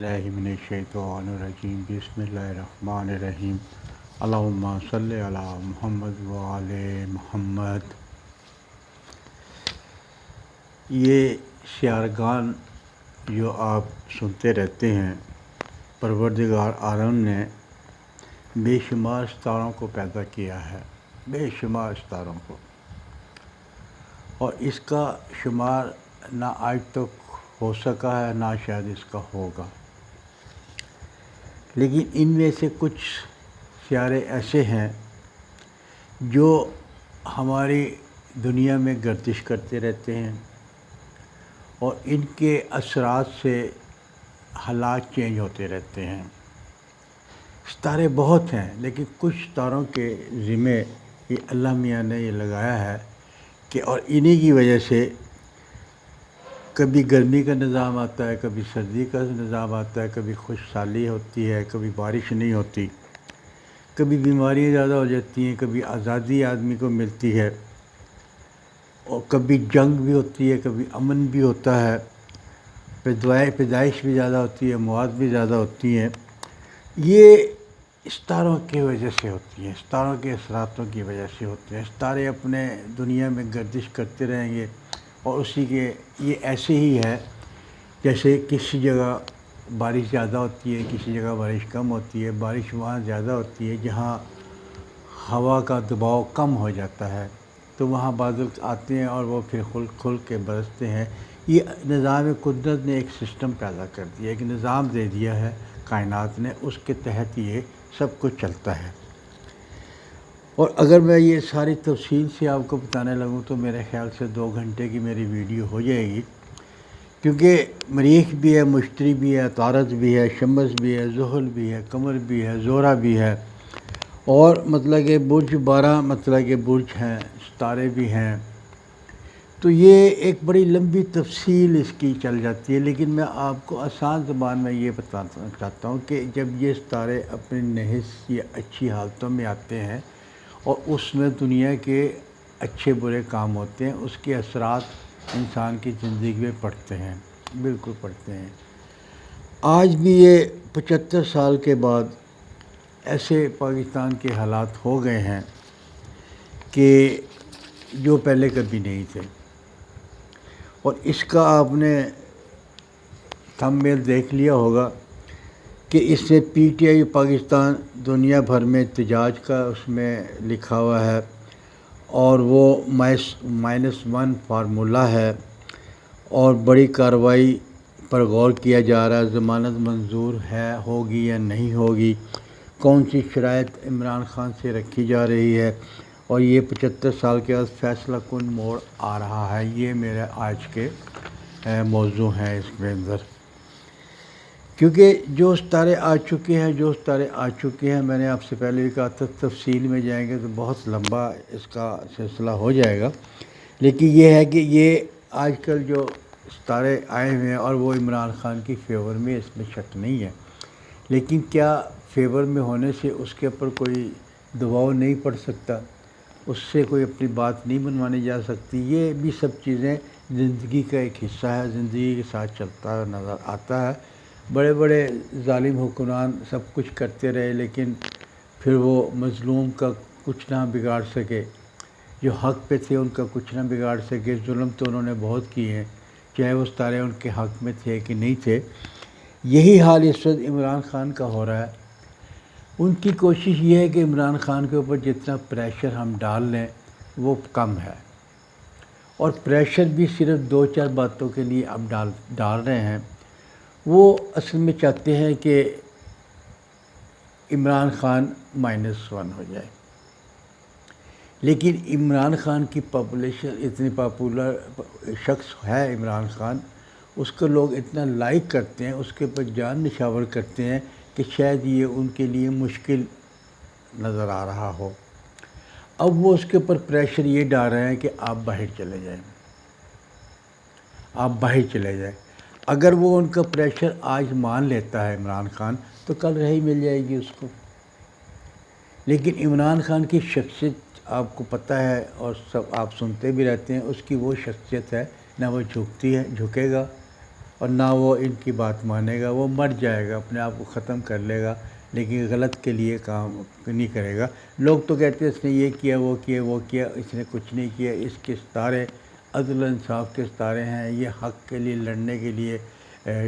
اللہ من الشیطان الرجیم بسم اللہ الرحمن الرحیم اللہم صلی علی محمد وآل محمد۔ یہ شعرگان جو آپ سنتے رہتے ہیں، پروردگار عالم نے بے شمار ستاروں کو پیدا کیا ہے، بے شمار ستاروں کو، اور اس کا شمار نہ آج تک ہو سکا ہے نہ شاید اس کا ہوگا۔ لیکن ان میں سے کچھ ستارے ایسے ہیں جو ہماری دنیا میں گردش کرتے رہتے ہیں اور ان کے اثرات سے حالات چینج ہوتے رہتے ہیں۔ ستارے بہت ہیں لیکن کچھ ستاروں کے ذمہ یہ اللہ میاں نے یہ لگایا ہے کہ اور انہی کی وجہ سے کبھی گرمی کا نظام آتا ہے، کبھی سردی کا نظام آتا ہے، کبھی خوشحالی ہوتی ہے، کبھی بارش نہیں ہوتی، کبھی بیماریاں زیادہ ہو جاتی ہیں، کبھی آزادی آدمی کو ملتی ہے، اور کبھی جنگ بھی ہوتی ہے، کبھی امن بھی ہوتا ہے، پیدائش بھی زیادہ ہوتی ہے، مواد بھی زیادہ ہوتی ہیں۔ یہ ستاروں کی وجہ سے ہوتی ہیں، ستاروں کے اثراتوں کی وجہ سے ہوتے ہیں۔ ستارے اپنے دنیا میں گردش کرتے رہیں گے اور اسی کے یہ ایسے ہی ہے جیسے کسی جگہ بارش زیادہ ہوتی ہے، کسی جگہ بارش کم ہوتی ہے۔ بارش وہاں زیادہ ہوتی ہے جہاں ہوا کا دباؤ کم ہو جاتا ہے، تو وہاں بادل آتے ہیں اور وہ پھر کھل کے برستے ہیں۔ یہ نظام قدرت نے ایک سسٹم پیدا کر دیا، ایک نظام دے دیا ہے کائنات نے، اس کے تحت یہ سب کچھ چلتا ہے۔ اور اگر میں یہ ساری تفصیل سے آپ کو بتانے لگوں تو میرے خیال سے 2 گھنٹے کی میری ویڈیو ہو جائے گی، کیونکہ مریخ بھی ہے، مشتری بھی ہے، عطارد بھی ہے، شمس بھی ہے، زحل بھی ہے، قمر بھی ہے، زہرہ بھی ہے، اور مطلب کہ برج 12 مطلب کہ برج ہیں، ستارے بھی ہیں۔ تو یہ ایک بڑی لمبی تفصیل اس کی چل جاتی ہے، لیکن میں آپ کو آسان زبان میں یہ بتانا چاہتا ہوں کہ جب یہ ستارے اپنے نحس یا اچھی حالتوں میں آتے ہیں اور اس میں دنیا کے اچھے برے کام ہوتے ہیں، اس کے اثرات انسان کی زندگی میں پڑتے ہیں، بالکل پڑتے ہیں۔ آج بھی یہ 75 سال کے بعد ایسے پاکستان کے حالات ہو گئے ہیں کہ جو پہلے کبھی نہیں تھے، اور اس کا آپ نے تھمب نیل دیکھ لیا ہوگا کہ اس سے پی ٹی آئی پاکستان دنیا بھر میں احتجاج کا اس میں لکھا ہوا ہے، اور وہ -1 فارمولہ ہے، اور بڑی کارروائی پر غور کیا جا رہا ہے، ضمانت منظور ہے ہوگی یا نہیں ہوگی، کون سی شرائط عمران خان سے رکھی جا رہی ہے، اور یہ 75 سال کے بعد فیصلہ کن موڑ آ رہا ہے۔ یہ میرے آج کے موضوع ہیں اس کے اندر، کیونکہ جو ستارے آ چکے ہیں میں نے آپ سے پہلے بھی کہا تھا، تفصیل میں جائیں گے تو بہت لمبا اس کا سلسلہ ہو جائے گا، لیکن یہ ہے کہ یہ آج کل جو ستارے آئے ہوئے ہیں اور وہ عمران خان کی فیور میں، اس میں شک نہیں ہے، لیکن کیا فیور میں ہونے سے اس کے اوپر کوئی دباؤ نہیں پڑ سکتا، اس سے کوئی اپنی بات نہیں منوانی جا سکتی؟ یہ بھی سب چیزیں زندگی کا ایک حصہ ہے، زندگی کے ساتھ چلتا نظر آتا ہے۔ بڑے بڑے ظالم حکمران سب کچھ کرتے رہے لیکن پھر وہ مظلوم کا کچھ نہ بگاڑ سکے، جو حق پہ تھے ان کا کچھ نہ بگاڑ سکے۔ ظلم تو انہوں نے بہت کیے ہیں، چاہے وہ ستارے ان کے حق میں تھے کہ نہیں تھے۔ یہی حال اس وقت عمران خان کا ہو رہا ہے۔ ان کی کوشش یہ ہے کہ عمران خان کے اوپر جتنا پریشر ہم ڈال لیں وہ کم ہے، اور پریشر بھی صرف 2-4 باتوں کے لیے اب ڈال رہے ہیں۔ وہ اصل میں چاہتے ہیں کہ عمران خان -1 ہو جائے، لیکن عمران خان کی پاپولیشن اتنی پاپولر شخص ہے، عمران خان اس کو لوگ اتنا لائک کرتے ہیں، اس کے اوپر جان نشاور کرتے ہیں کہ شاید یہ ان کے لیے مشکل نظر آ رہا ہو۔ اب وہ اس کے اوپر پریشر یہ ڈال رہے ہیں کہ آپ باہر چلے جائیں، آپ باہر چلے جائیں۔ اگر وہ ان کا پریشر آج مان لیتا ہے عمران خان تو کل رہی مل جائے گی اس کو، لیکن عمران خان کی شخصیت آپ کو پتہ ہے اور سب آپ سنتے بھی رہتے ہیں، اس کی وہ شخصیت ہے، نہ وہ جھکتی ہے، جھکے گا اور نہ وہ ان کی بات مانے گا، وہ مر جائے گا، اپنے آپ کو ختم کر لے گا، لیکن غلط کے لیے کام نہیں کرے گا۔ لوگ تو کہتے ہیں اس نے یہ کیا، وہ کیا، وہ کیا، اس نے کچھ نہیں کیا، اس کے ستارے عدل و انصاف کے ستارے ہیں، یہ حق کے لیے لڑنے کے لیے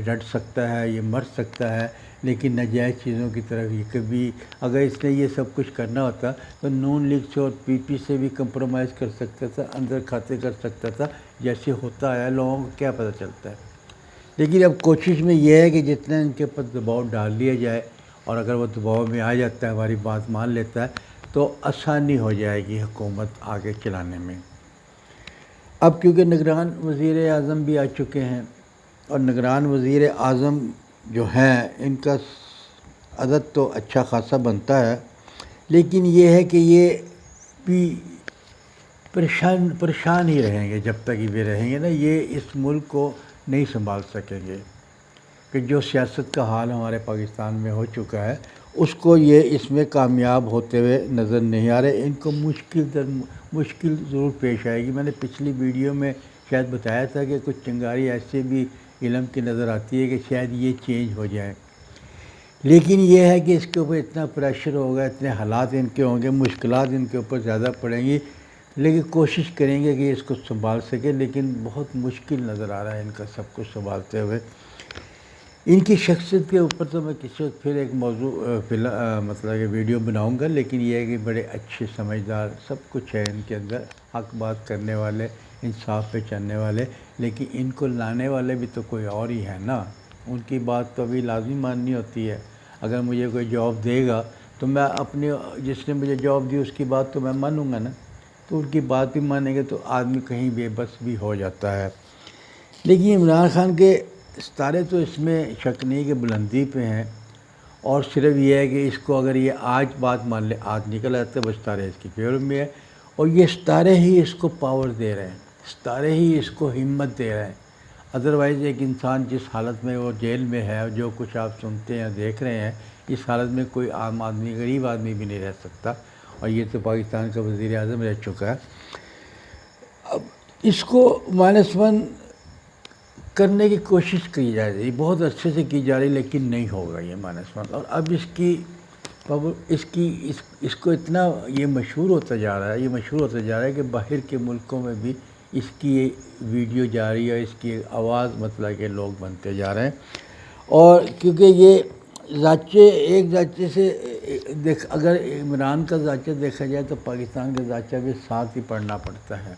ڈٹ سکتا ہے، یہ مر سکتا ہے، لیکن ناجائز چیزوں کی طرف یہ کبھی، اگر اس نے یہ سب کچھ کرنا ہوتا تو نون لیگ سے اور پی پی سے بھی کمپرومائز کر سکتا تھا، اندر کھاتے کر سکتا تھا، جیسے ہوتا آیا لوگوں کو کیا پتہ چلتا ہے۔ لیکن اب کوشش میں یہ ہے کہ جتنا ان کے اوپر دباؤ ڈال دیا جائے، اور اگر وہ دباؤ میں آ جاتا ہے، ہماری بات مان لیتا ہے، تو آسانی ہو جائے گی حکومت آگے چلانے میں۔ اب کیونکہ نگران وزیر اعظم بھی آ چکے ہیں، اور نگران وزیر اعظم جو ہیں ان کا عدد تو اچھا خاصا بنتا ہے، لیکن یہ ہے کہ یہ بھی پریشان ہی رہیں گے جب تک یہ رہیں گے نا، یہ اس ملک کو نہیں سنبھال سکیں گے، کہ جو سیاست کا حال ہمارے پاکستان میں ہو چکا ہے اس کو یہ اس میں کامیاب ہوتے ہوئے نظر نہیں آ رہے۔ ان کو مشکل ضرور پیش آئے گی۔ میں نے پچھلی ویڈیو میں شاید بتایا تھا کہ کچھ چنگاری ایسے بھی علم کی نظر آتی ہے کہ شاید یہ چینج ہو جائے، لیکن یہ ہے کہ اس کے اوپر اتنا پریشر ہوگا، اتنے حالات ان کے ہوں گے، مشکلات ان کے اوپر زیادہ پڑیں گی، لیکن کوشش کریں گے کہ اس کو سنبھال سکیں، لیکن بہت مشکل نظر آ رہا ہے ان کا سب کچھ سنبھالتے ہوئے۔ ان کی شخصیت کے اوپر تو میں کسی وقت پھر ایک موضوع مطلب کہ ویڈیو بناؤں گا، لیکن یہ ہے کہ بڑے اچھے سمجھدار سب کچھ ہے ان کے اندر، حق بات کرنے والے، انصاف پہ چلنے والے، لیکن ان کو لانے والے بھی تو کوئی اور ہی ہے نا، ان کی بات تو ابھی لازمی ماننی ہوتی ہے۔ اگر مجھے کوئی جاب دے گا تو میں اپنی، جس نے مجھے جاب دی اس کی بات تو میں مانوں گا نا، تو ان کی بات بھی مانیں گے تو آدمی کہیں بے بس بھی ہو جاتا ہے۔ لیکن عمران خان کے ستارے تو اس میں شک نہیں کہ بلندی پہ ہیں، اور صرف یہ ہے کہ اس کو اگر یہ آج بات مان لے، آج نکل آتے بس ستارے اس کی فیور میں ہے، اور یہ ستارے ہی اس کو پاور دے رہے ہیں، ستارے ہی اس کو ہمت دے رہے ہیں۔ ادروائز ایک انسان جس حالت میں وہ جیل میں ہے، جو کچھ آپ سنتے ہیں دیکھ رہے ہیں، اس حالت میں کوئی عام آدمی، غریب آدمی بھی نہیں رہ سکتا، اور یہ تو پاکستان کا وزیر اعظم رہ چکا ہے۔ اب اس کو -1 کرنے کی کوشش کی جا رہی ہے، بہت اچھے سے کی جا رہی، لیکن نہیں ہوگا یہ -1۔ اور اب اس کو اتنا یہ مشہور ہوتا جا رہا ہے، کہ باہر کے ملکوں میں بھی اس کی ویڈیو جا رہی ہے، اس کی آواز مطلب کہ لوگ بنتے جا رہے ہیں۔ اور کیونکہ یہ ایک زاچے سے اگر عمران کا زاچہ دیکھا جائے تو پاکستان کا زاچہ بھی ساتھ ہی پڑھنا پڑتا ہے،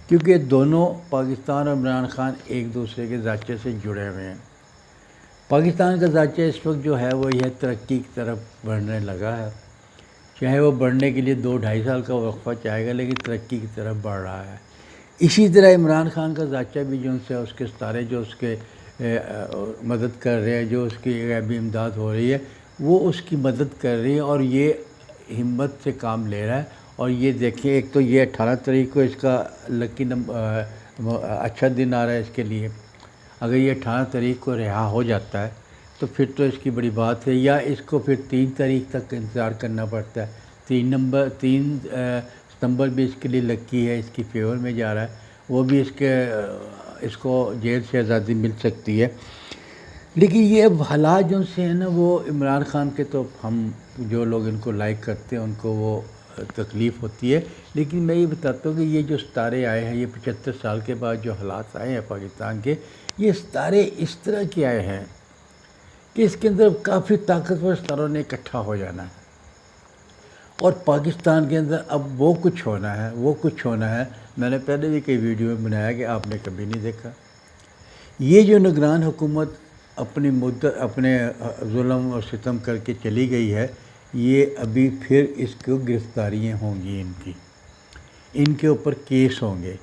کیونکہ دونوں پاکستان اور عمران خان ایک دوسرے کے زاچے سے جڑے ہوئے ہیں۔ پاکستان کا زاچہ اس وقت جو ہے وہ یہ ترقی کی طرف بڑھنے لگا ہے، چاہے وہ بڑھنے کے لیے 2-2.5 سال کا وقفہ چاہے گا، لیکن ترقی کی طرف بڑھ رہا ہے۔ اسی طرح عمران خان کا زاچہ بھی جو ان سے اس کے ستارے جو اس کے مدد کر رہے ہیں، جو اس کی غیبی امداد ہو رہی ہے، وہ اس کی مدد کر رہی ہے، اور یہ ہمت سے کام لے رہا ہے۔ اور یہ دیکھیں، ایک تو یہ 18 تاریخ کو اس کا لکی اچھا دن آ رہا ہے اس کے لیے، اگر یہ 18 تاریخ کو رہا ہو جاتا ہے تو پھر تو اس کی بڑی بات ہے، یا اس کو پھر 3 تاریخ تک انتظار کرنا پڑتا ہے۔ 3 ستمبر بھی اس کے لیے لکی ہے، اس کی فیور میں جا رہا ہے، وہ بھی اس کو جیل سے آزادی مل سکتی ہے۔ لیکن یہ اب حالات جو سے ہیں نا، وہ عمران خان کے تو ہم جو لوگ ان کو لائک کرتے ہیں ان کو وہ تکلیف ہوتی ہے، لیکن میں یہ بتاتا ہوں کہ یہ جو ستارے آئے ہیں، یہ 75 سال کے بعد جو حالات آئے ہیں پاکستان کے، یہ ستارے اس طرح کے آئے ہیں کہ اس کے اندر کافی طاقتور ستاروں نے اکٹھا ہو جانا ہے، اور پاکستان کے اندر اب وہ کچھ ہونا ہے میں نے پہلے بھی کئی ویڈیو میں بنایا کہ آپ نے کبھی نہیں دیکھا۔ یہ جو نگران حکومت اپنے ظلم اور ستم کر کے چلی گئی ہے، یہ ابھی پھر اس کو گرفتاریاں ہوں گی، ان کے اوپر کیس ہوں گے۔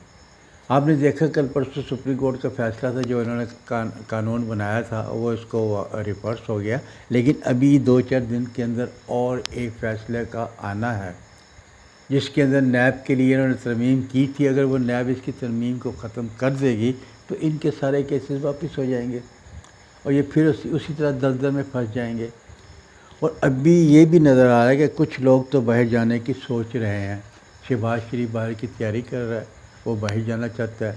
آپ نے دیکھا کل پرسوں سپریم کورٹ کا فیصلہ تھا، جو انہوں نے قانون بنایا تھا وہ اس کو ریورس ہو گیا، لیکن ابھی 2-4 دن کے اندر اور ایک فیصلے کا آنا ہے، جس کے اندر نیب کے لیے انہوں نے ترمیم کی تھی۔ اگر وہ نیب اس کی ترمیم کو ختم کر دے گی تو ان کے سارے کیسز واپس ہو جائیں گے، اور یہ پھر اسی طرح دلدل میں پھنس جائیں گے۔ اور ابھی یہ بھی نظر آ رہا ہے کہ کچھ لوگ تو باہر جانے کی سوچ رہے ہیں۔ شہباز شریف باہر کی تیاری کر رہا ہے، وہ باہر جانا چاہتا ہے۔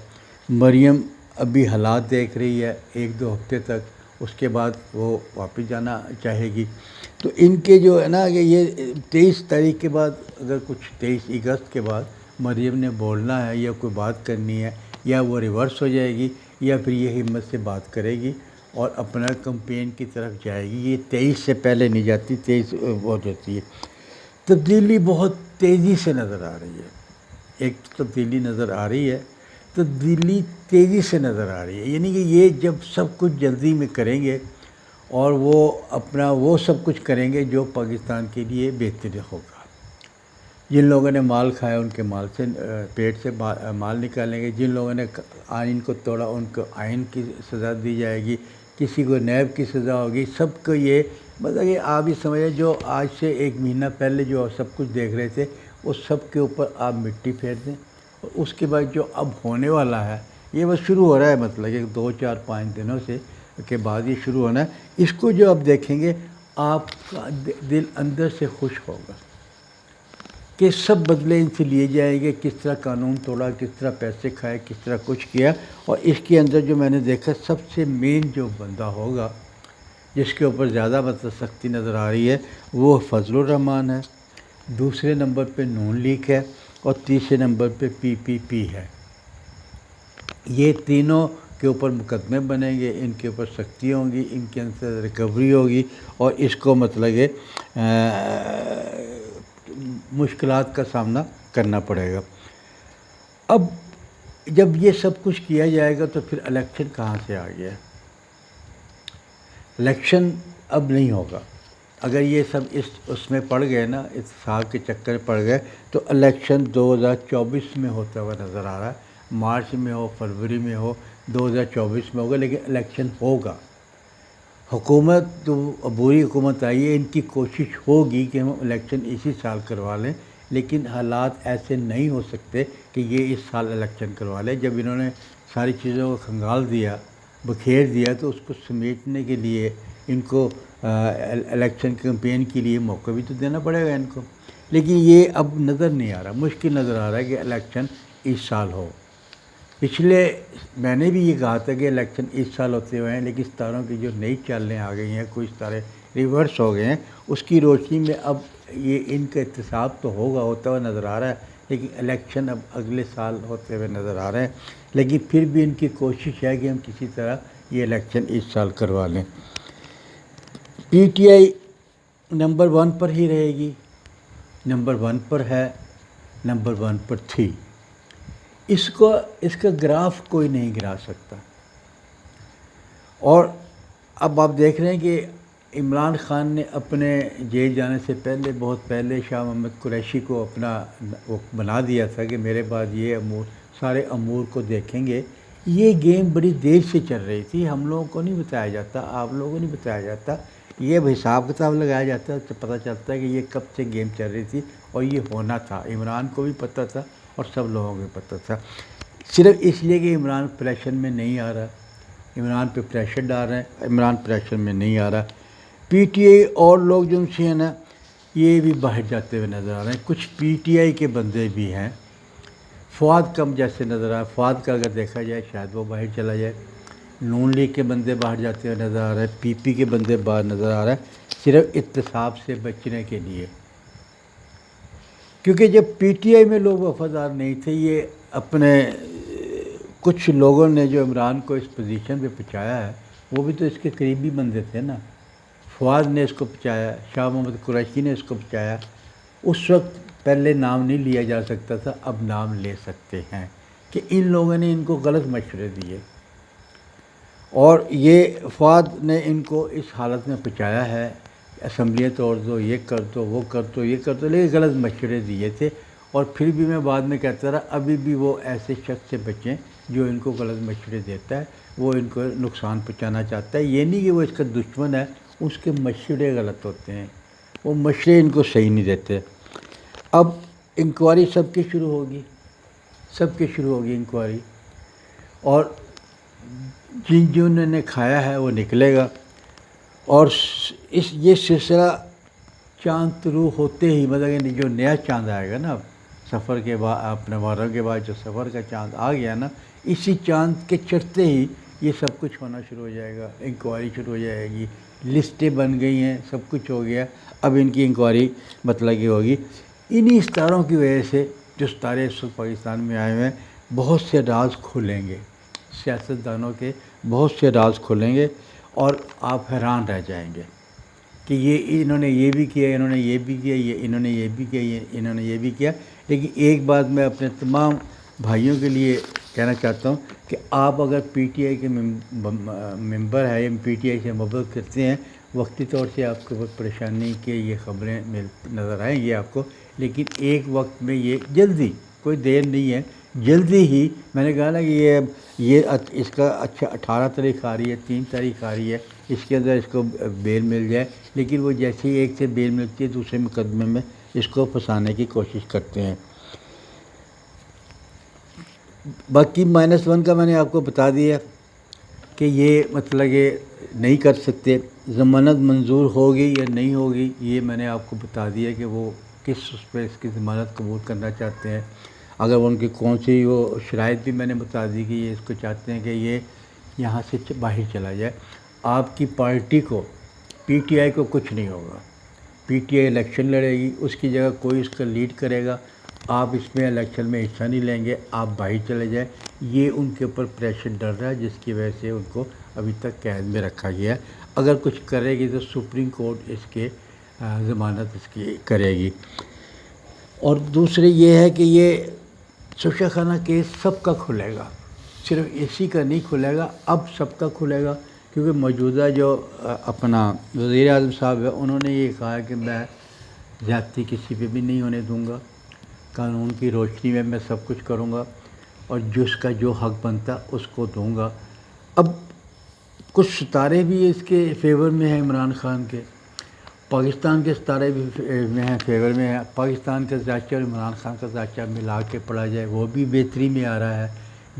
مریم ابھی حالات دیکھ رہی ہے 1-2 ہفتے تک، اس کے بعد وہ واپس جانا چاہے گی۔ تو ان کے جو ہے نا کہ یہ 23 تاریخ کے بعد، اگر کچھ 23 اگست کے بعد مریم نے بولنا ہے یا کوئی بات کرنی ہے، یا وہ ریورس ہو جائے گی یا پھر یہ ہمت سے بات کرے گی اور اپنا کمپین کی طرف جائے گی۔ یہ 23 سے پہلے نہیں جاتی، 23 ہو جاتی ہے۔ تبدیلی بہت تیزی سے نظر آ رہی ہے، ایک تبدیلی نظر آ رہی ہے، تبدیلی تیزی سے نظر آ رہی ہے، یعنی کہ یہ جب سب کچھ جلدی میں کریں گے اور وہ اپنا وہ سب کچھ کریں گے جو پاکستان کے لیے بہتر ہوگا۔ جن لوگوں نے مال کھایا ان کے مال سے پیٹ سے مال نکالیں گے، جن لوگوں نے آئین کو توڑا ان کو آئین کی سزا دی جائے گی، کسی کو نیب کی سزا ہوگی، سب کو یہ مطلب کہ آپ یہ سمجھیں جو آج سے 1 مہینہ پہلے جو سب کچھ دیکھ رہے تھے اس سب کے اوپر آپ مٹی پھیر دیں، اور اس کے بعد جو اب ہونے والا ہے یہ بس شروع ہو رہا ہے، مطلب کہ 2-4-5 دنوں سے کے بعد یہ شروع ہونا ہے۔ اس کو جو آپ دیکھیں گے آپ کا دل اندر سے خوش ہوگا کہ سب بدلے ان سے لیے جائیں گے، کس طرح قانون توڑا، کس طرح پیسے کھائے، کس طرح کچھ کیا۔ اور اس کے اندر جو میں نے دیکھا سب سے مین جو بندہ ہوگا جس کے اوپر زیادہ مطلب سختی نظر آ رہی ہے وہ فضل الرحمان ہے، دوسرے نمبر پہ نون لیگ ہے، اور تیسرے نمبر پہ PPP ہے۔ یہ تینوں کے اوپر مقدمے بنیں گے، ان کے اوپر سختی ہوں گی، ان کے اندر ریکوری ہوگی، اور اس کو مطلب کہ مشکلات کا سامنا کرنا پڑے گا۔ اب جب یہ سب کچھ کیا جائے گا تو پھر الیکشن کہاں سے آ گیا؟ الیکشن اب نہیں ہوگا۔ اگر یہ سب اس میں پڑ گئے نا، اتفاق کے چکر میں پڑ گئے، تو الیکشن 2024 میں ہوتا ہوا نظر آ رہا ہے، مارچ میں ہو، فروری میں ہو، 2024 میں ہوگا، لیکن الیکشن ہوگا۔ حکومت تو عبوری حکومت آئی ہے، ان کی کوشش ہوگی کہ ہم الیکشن اسی سال کروا لیں، لیکن حالات ایسے نہیں ہو سکتے کہ یہ اس سال الیکشن کروا لیں۔ جب انہوں نے ساری چیزوں کو کھنگال دیا، بکھیر دیا، تو اس کو سمیٹنے کے لیے ان کو الیکشن کیمپین کے لیے موقع بھی تو دینا پڑے گا ان کو، لیکن یہ اب نظر نہیں آ رہا، مشکل نظر آ رہا ہے کہ الیکشن اس سال ہو۔ پچھلے میں نے بھی یہ کہا تھا کہ الیکشن اس سال ہوتے ہوئے ہیں، لیکن ستاروں کی جو نئی چالیں آ گئی ہیں، کوئی ستارے ریورس ہو گئے ہیں، اس کی روشنی میں اب یہ ان کا احتساب تو ہوتا ہوا نظر آ رہا ہے، لیکن الیکشن اب اگلے سال ہوتے ہوئے نظر آ رہے ہیں۔ لیکن پھر بھی ان کی کوشش ہے کہ ہم کسی طرح یہ الیکشن اس سال کروا لیں۔ PTI نمبر 1 پر ہی رہے گی، نمبر 1 پر ہے، نمبر 1 پر تھی۔ اس کا گراف کوئی نہیں گرا سکتا۔ اور اب آپ دیکھ رہے ہیں کہ عمران خان نے اپنے جیل جانے سے پہلے، بہت پہلے، شاہ محمد قریشی کو اپنا وہ بنا دیا تھا کہ میرے بعد یہ امور، سارے امور کو دیکھیں گے۔ یہ گیم بڑی دیر سے چل رہی تھی، ہم لوگوں کو نہیں بتایا جاتا، آپ لوگوں کو نہیں بتایا جاتا، یہ حساب کتاب لگایا جاتا ہے تو پتہ چلتا ہے کہ یہ کب سے گیم چل رہی تھی، اور یہ ہونا تھا، عمران کو بھی پتہ تھا اور سب لوگوں کو بھی پتہ تھا۔ صرف اس لیے کہ عمران پریشر میں نہیں آ رہا، عمران پہ پریشر ڈال رہے ہیں، عمران پریشر میں نہیں آ رہا۔ PTI اور لوگ جو سے ہیں نا یہ بھی باہر جاتے ہوئے نظر آ رہے ہیں، کچھ PTI کے بندے بھی ہیں۔ فواد کم جیسے نظر آ رہا ہے، فواد کا اگر دیکھا جائے شاید وہ باہر چلا جائے، نون لیگ کے بندے باہر جاتے ہوئے نظر آ رہے ہیں، PP کے بندے باہر نظر آ رہے ہیں، صرف احتساب سے بچنے کے لیے، کیونکہ جب PTI میں لوگ وفادار نہیں تھے، یہ اپنے کچھ لوگوں نے جو عمران کو اس پوزیشن پہ پہنچایا ہے وہ بھی تو اس کے قریبی بندے تھے نا۔ فواد نے اس کو پہنچایا، شاہ محمد قریشی نے اس کو پہنچایا۔ اس وقت پہلے نام نہیں لیا جا سکتا تھا، اب نام لے سکتے ہیں کہ ان لوگوں نے ان کو غلط مشورے دیے، اور یہ فواد نے ان کو اس حالت میں پہنچایا ہے، اسمبلیاں توڑ دو، یہ کر دو، وہ کر دو، یہ کر دو، لیکن غلط مشورے دیے تھے۔ اور پھر بھی میں بعد میں کہتا رہا ابھی بھی وہ ایسے شخص سے بچیں جو ان کو غلط مشورے دیتا ہے، وہ ان کو نقصان پہنچانا چاہتا ہے۔ یہ نہیں کہ وہ اس کا دشمن ہے، اس کے مشورے غلط ہوتے ہیں، وہ مشورے ان کو صحیح نہیں دیتے۔ اب انکوائری سب کی شروع ہوگی، سب کی شروع ہوگی انکوائری، اور جنہوں نے کھایا ہے وہ نکلے گا۔ اور یہ سلسلہ چاند طلوع ہوتے ہی، مطلب کہ جو نیا چاند آئے گا نا، سفر کے بعد، اپنے محرم کے بعد جو سفر کا چاند آ گیا نا، اسی چاند کے چڑھتے ہی یہ سب کچھ ہونا شروع ہو جائے گا، انکوائری شروع ہو جائے گی، لسٹیں بن گئی ہیں، سب کچھ ہو گیا، اب ان کی انکوائری مطلب کہ ہوگی۔ انہی ستاروں کی وجہ سے جو ستارے اس وقت پاکستان میں آئے ہوئے ہیں، بہت سے راز کھلیں گے، سیاستدانوں کے بہت سے راز کھلیں گے، اور آپ حیران رہ جائیں گے کہ یہ انہوں نے یہ بھی کیا، انہوں نے یہ بھی کیا، یہ انہوں نے یہ بھی کیا، یہ انہوں نے یہ بھی کیا۔ لیکن ایک بات میں اپنے تمام بھائیوں کے لیے کہنا چاہتا ہوں کہ آپ اگر پی ٹی آئی کے ممبر ہیں یا پی ٹی آئی سے محبت کرتے ہیں، وقتی طور سے آپ کو بہت پریشانی کے یہ خبریں نظر آئیں گی آپ کو، لیکن ایک وقت میں یہ جلدی، کوئی دیر نہیں ہے، جلدی ہی، میں نے کہا نا کہ یہ اس کا اچھا 18 تاریخ آ رہی ہے، 3 تاریخ آ رہی ہے، اس کے اندر اس کو بیل مل جائے، لیکن وہ جیسے ہی ایک سے بیل ملتی ہے دوسرے مقدمے میں اس کو پھنسانے کی کوشش کرتے ہیں۔ باقی -1 کا میں نے آپ کو بتا دیا کہ یہ مطلب کہ نہیں کر سکتے، ضمانت منظور ہوگی یا نہیں ہوگی یہ میں نے آپ کو بتا دیا کہ وہ کس اس پہ اس کی ضمانت قبول کرنا چاہتے ہیں، اگر ان کی کون سی وہ شرائط بھی میں نے بتا دی کہ یہ اس کو چاہتے ہیں کہ یہ یہاں سے باہر چلا جائے۔ آپ کی پارٹی کو، پی ٹی آئی کو کچھ نہیں ہوگا، پی ٹی آئی الیکشن لڑے گی، اس کی جگہ کوئی اس کا لیڈ کرے گا، آپ اس میں الیکشن میں حصہ نہیں لیں گے، آپ باہر چلے جائیں، یہ ان کے اوپر پریشر ڈل رہا ہے، جس کی وجہ سے ان کو ابھی تک قید میں رکھا گیا ہے۔ اگر کچھ کرے گی تو سپریم کورٹ اس کے ضمانت اس کی کرے گی۔ اور دوسرے یہ ہے کہ یہ سفیہ خانہ کیس سب کا کھلے گا، صرف اسی کا نہیں کھلے گا، اب سب کا کھلے گا، کیونکہ موجودہ جو اپنا وزیر اعظم صاحب ہے انہوں نے یہ کہا کہ میں زیادتی کسی پہ بھی نہیں ہونے دوں گا، قانون کی روشنی میں سب کچھ کروں گا، اور جس کا جو حق بنتا اس کو دوں گا۔ اب کچھ ستارے بھی اس کے فیور میں ہیں، عمران خان کے، پاکستان کے ستارے بھی میں ہیں، فیور میں ہیں، پاکستان کا ذائچہ اور عمران خان کا ذائچہ ملا کے پڑھا جائے وہ بھی بہتری میں آ رہا ہے،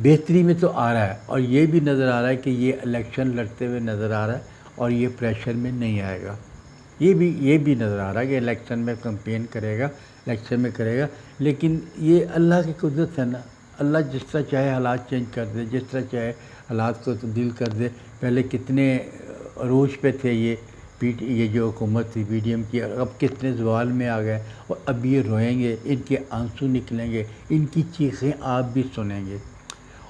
بہتری میں تو آ رہا ہے، اور یہ بھی نظر آ رہا ہے کہ یہ الیکشن لڑتے ہوئے نظر آ رہا ہے اور یہ پریشر میں نہیں آئے گا، یہ بھی نظر آ رہا ہے کہ الیکشن میں کمپین کرے گا، الیکشن میں کرے گا، لیکن یہ اللہ کی قدرت ہے نا، اللہ جس طرح چاہے حالات چینج کر دے، جس طرح چاہے حالات کو تبدیل کر دے۔ پہلے کتنے عروج پہ تھے یہ جو حکومت تھی پی ڈی ایم کی، اب کتنے زوال میں آ گئے، اور اب یہ روئیں گے، ان کے آنسو نکلیں گے، ان کی چیخیں آپ بھی سنیں گے۔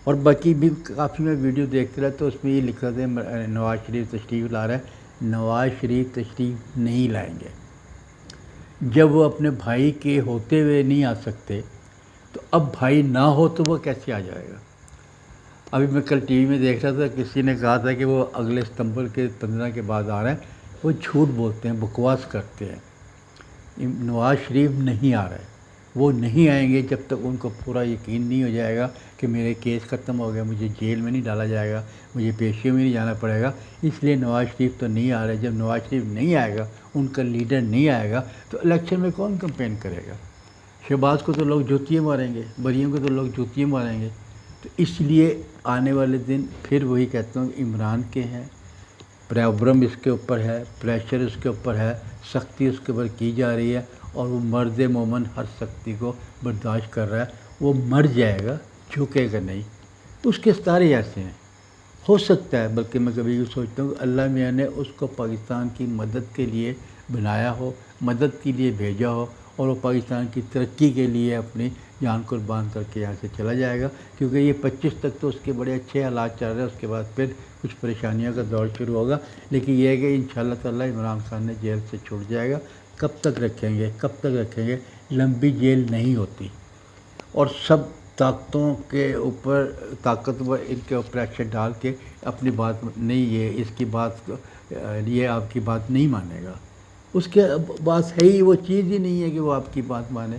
اور باقی بھی کافی میں ویڈیو دیکھتے رہا تو اس میں یہ لکھا تھا نواز شریف تشریف لا رہا ہے، نواز شریف تشریف نہیں لائیں گے۔ جب وہ اپنے بھائی کے ہوتے ہوئے نہیں آ سکتے تو اب بھائی نہ ہو تو وہ کیسے آ جائے گا؟ ابھی میں کل ٹی وی میں دیکھ رہا تھا، کسی نے کہا تھا کہ وہ اگلے ستمبر کے 15 کے بعد آ رہے ہیں، وہ جھوٹ بولتے ہیں، بکواس کرتے ہیں، نواز شریف نہیں آ رہے، وہ نہیں آئیں گے جب تک ان کو پورا یقین نہیں ہو جائے گا کہ میرے کیس ختم ہو گیا، مجھے جیل میں نہیں ڈالا جائے گا، مجھے پیشیوں میں نہیں جانا پڑے گا، اس لیے نواز شریف تو نہیں آ رہے۔ جب نواز شریف نہیں آئے گا، ان کا لیڈر نہیں آئے گا، تو الیکشن میں کون کمپین کرے گا؟ شہباز کو تو لوگ جوتیاں ماریں گے، مریم کو تو لوگ جوتیاں ماریں گے۔ تو اس لیے آنے والے دن پھر وہی کہتا ہوں کہ عمران کے ہیں، پرابلم اس کے اوپر ہے، پریشر اس کے اوپر ہے، سختی اس کے اوپر کی جا رہی ہے، اور وہ مرد مومن ہر سختی کو برداشت کر رہا ہے، وہ مر جائے گا، جھکے گا نہیں۔ اس کے ستارے ایسے ہیں، ہو سکتا ہے، بلکہ میں کبھی یہ سوچتا ہوں کہ اللہ میاں نے اس کو پاکستان کی مدد کے لیے بنایا ہو، مدد کے لیے بھیجا ہو، اور وہ پاکستان کی ترقی کے لیے اپنی جان قربان کر کے یہاں سے چلا جائے گا، کیونکہ یہ 25 تک تو اس کے بڑے اچھے حالات چل رہے ہیں، اس کے بعد پھر کچھ پریشانیوں کا دور شروع ہوگا، لیکن یہ ہے کہ انشاءاللہ تعالیٰ عمران خان نے جیل سے چھوٹ جائے گا۔ کب تک رکھیں گے، کب تک رکھیں گے؟ لمبی جیل نہیں ہوتی، اور سب طاقتوں کے اوپر طاقتور ان کے اوپر پریشر ڈال کے اپنی بات نہیں، یہ اس کی بات، یہ آپ کی بات نہیں مانے گا، اس کے بات ہے ہی، وہ چیز ہی نہیں ہے کہ وہ آپ کی بات مانے،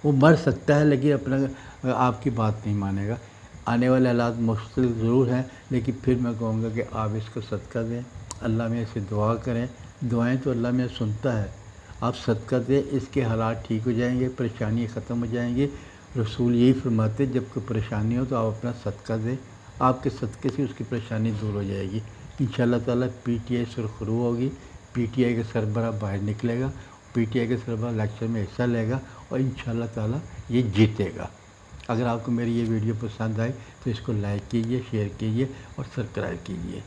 وہ مر سکتا ہے لیکن اپنا آپ کی بات نہیں مانے گا۔ آنے والے حالات مشکل ضرور ہیں، لیکن پھر میں کہوں گا کہ آپ اس کو صدقہ دیں، اللہ میں سے دعا کریں، دعائیں تو اللہ میں سنتا ہے، آپ صدقہ دیں، اس کے حالات ٹھیک ہو جائیں گے، پریشانی ختم ہو جائیں گی۔ رسول یہی فرماتے جب کوئی پریشانی ہو تو آپ اپنا صدقہ دیں، آپ کے صدقے سے اس کی پریشانی دور ہو جائے گی۔ انشاءاللہ تعالیٰ پی ٹی آئی سرخرو ہوگی، پی ٹی آئی کا سربراہ باہر نکلے گا، پی ٹی آئی کا سربراہ الیکشن میں حصہ لے گا، اور انشاءاللہ تعالیٰ یہ جیتے گا۔ اگر آپ کو میری یہ ویڈیو پسند آئے تو اس کو لائک کیجیے، شیئر کیجیے اور سبسکرائب کیجیے۔